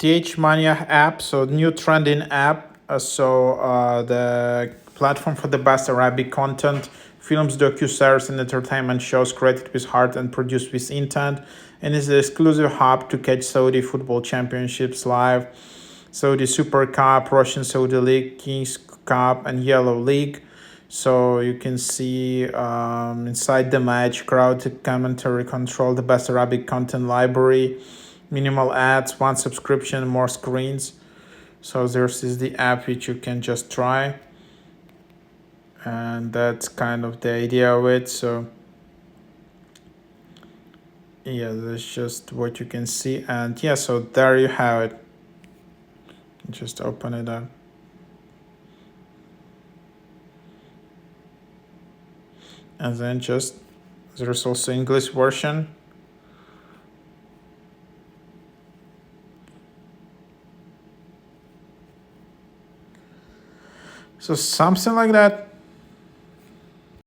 thmanyah app, so new trending app. The platform for the best Arabic content, films, docu-series, and entertainment shows created with heart and produced with intent, and is the exclusive hub to catch Saudi football championships live, Saudi Super Cup, Russian Saudi League, Kings Cup, and Yellow League. So you can see inside the match, crowd commentary control, the best Arabic content library, minimal ads, one subscription, more screens. So this is the app which you can just try, and that's kind of the idea of it. So yeah, that's just what you can see, and yeah, so there you have it. Just open it up. And then just there's also English version. So something like that.